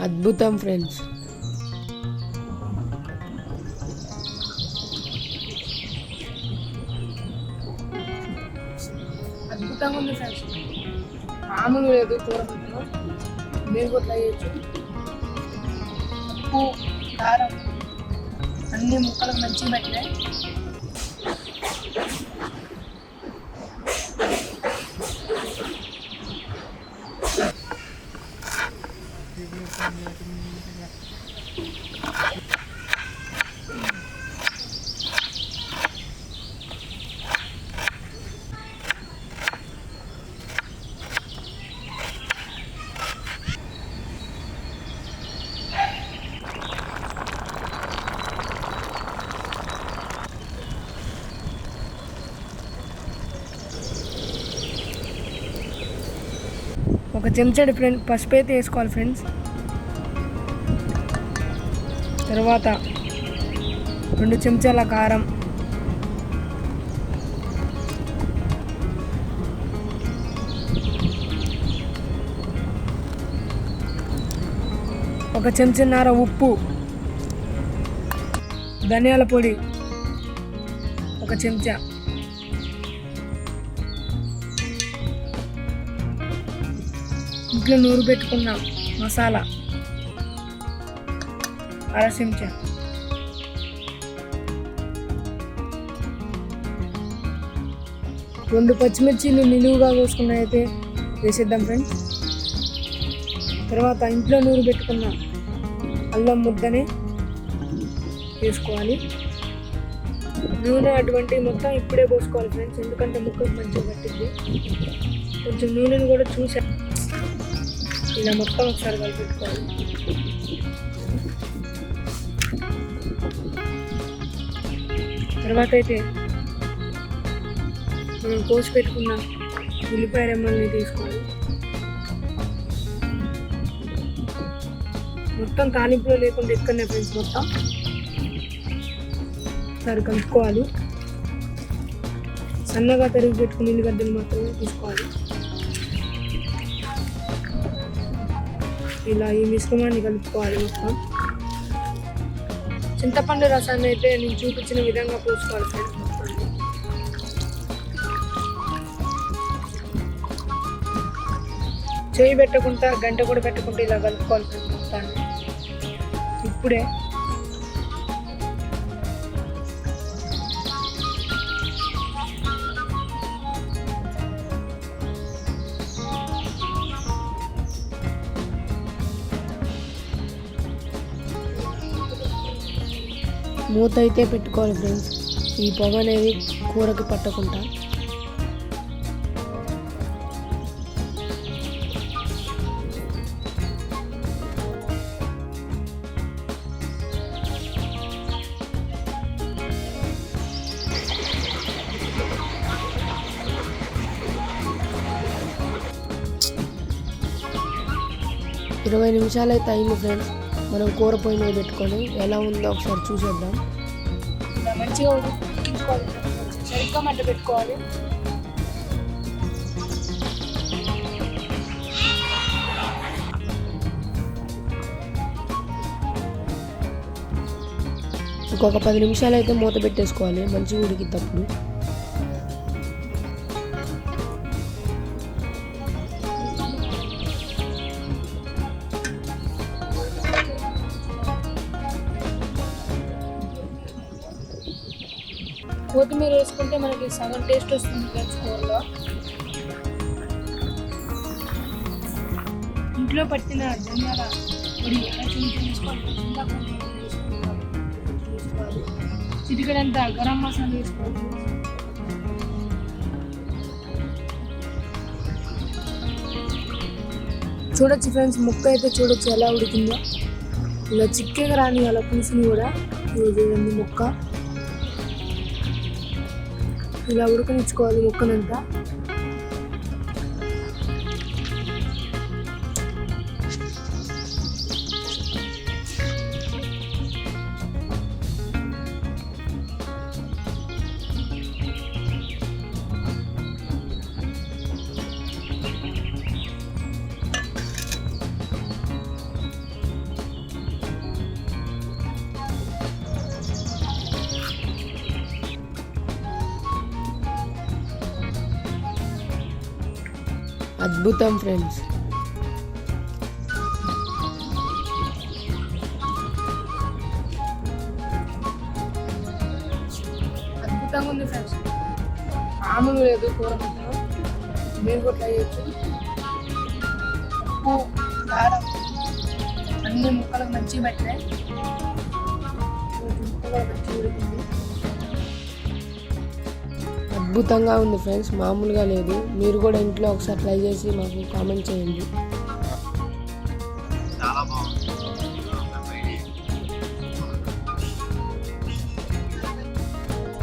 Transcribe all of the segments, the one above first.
అద్భుతం ఫ్రెండ్స్. అద్భుతంగా ఉంది ఫ్రెండ్స్, మామూలు లేదు. కూర మీరు కూడా ట్రై చేయొచ్చు. ఉప్పు కారం అన్ని ముక్కలకు మంచిగా పెట్టినాయి. ఒక చెంచాడు పసుపు అయితే వేసుకోవాలి ఫ్రెండ్స్. తర్వాత 2 చెంచాల కారం, ఒక చెంచాన్నర ఉప్పు, ధనియాల పొడి 1 చెంచా, ఇంట్లో నూరు పెట్టుకున్న మసాలా 1/2 చెంచా, రెండు పచ్చిమిర్చిని నిలువుగా కోసుకున్న అయితే వేసేద్దాం ఫ్రెండ్స్. తర్వాత ఇంట్లో నూరు పెట్టుకున్న అల్లం ముద్దని వేసుకోవాలి. నూనె అటువంటి మొత్తం ఇప్పుడే పోసుకోవాలి ఫ్రెండ్స్, ఎందుకంటే ముక్కకు మంచిగా పట్టింది. కొంచెం నూనెను కూడా చూసా ఇలా మొత్తం ఒకసారి కలిపెట్టుకోవాలి. తర్వాత అయితే మనం కోసి పెట్టుకున్న ఉల్లిపాయ రెమ్మల్ని తీసుకోవాలి. మొత్తం తాలింపులో లేకుండా ఎక్కడనే ఫ్రెండ్స్ మొత్తం సరి కలుపుకోవాలి. సన్నగా తరిగి పెట్టుకుని ఉల్లిగడ్డలు మాత్రమే తీసుకోవాలి. ఇలా ఈ మిశ్రమాన్ని కలుపుకోవాలి మొత్తం. చింతపండు రసాన్ని అయితే నేను చూపించిన విధంగా పోసుకోవాలి ఫ్రెండ్స్. చేయి పెట్టకుండా గంట కూడా పెట్టకుండా ఇలా కలుపుకోవాలి ఫ్రెండ్స్ మొత్తాన్ని. ఇప్పుడే మూత అయితే పెట్టుకోవాలి ఫ్రెండ్స్, ఈ పొగ అనేది కూరకి పట్టకుండా. ఇరవై నిమిషాలు అయితే అయింది ఫ్రెండ్స్. మనం కూర పొయ్యి మీద పెట్టుకొని ఎలా ఉందో ఒకసారి చూసేద్దాం. ఇలా మంచిగా ఉడికించుకోవాలి, సరిగ్గా మంట పెట్టుకోవాలి. ఇంకొక 10 నిమిషాలు అయితే మూత పెట్టేసుకోవాలి, మంచిగా ఉడికిద్దప్పుడు. కొత్తిమీర వేసుకుంటే మనకి సగం టేస్ట్ వస్తుంది ఫ్రెండ్స్ కూరలో. ఇంట్లో పట్టిన ధనియాల పొడి చిటికడంత గరం మసాలా వేసుకోవాలి. చూడొచ్చు ఫ్రెండ్స్, ముక్క అయితే చూడొచ్చు ఎలా ఉడికిందో. ఇలా చిక్కగా రాని అలా పులుసుని కూడా చూడండి, ముక్క ఇలా ఉడకనిచ్చుకోవాలి ముక్కనంతా. అద్భుతం ఫ్రెండ్స్. అద్భుతంగా ఉంది ఫ్రెండ్స్, మామూలు లేదు కూర మొత్తం. మీరు కూడా ట్రై చేయొచ్చు. ఉప్పు కారం అన్ని ముక్కలకు మంచిగా పెట్టాయి. ముక్కలు మంచిగా ఉడికింది. అద్భుతంగా ఉంది ఫ్రెండ్స్, మామూలుగా లేదు. మీరు కూడా ఇంట్లో ఒకసారి ట్రై చేసి మాకు కామెంట్ చేయండి. చాలా బాగుంది.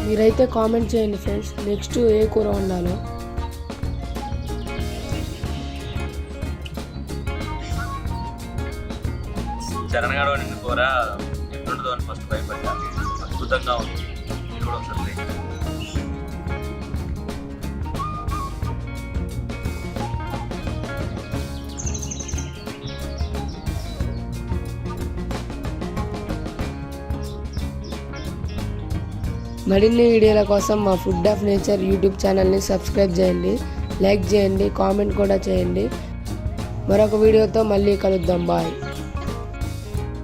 మీరైతే కామెంట్ చేయండి ఫ్రెండ్స్, నెక్స్ట్ ఏ కూర వండాలో. చరణగాడు నిన్న కూర ఎట్లుంటుందో అని ఫస్ట్ భయపడ్డా. అద్భుతంగా ఉంది. మీరు కూడా ఒకసారి ట్రై చేయండి. మరిన్ని వీడియోల కోసం మా ఫుడ్ ఆఫ్ నేచర్ యూట్యూబ్ ఛానల్ని సబ్స్క్రైబ్ చేయండి, లైక్ చేయండి, కామెంట్ కూడా చేయండి. మరొక వీడియోతో మళ్ళీ కలుద్దాం. బాయ్.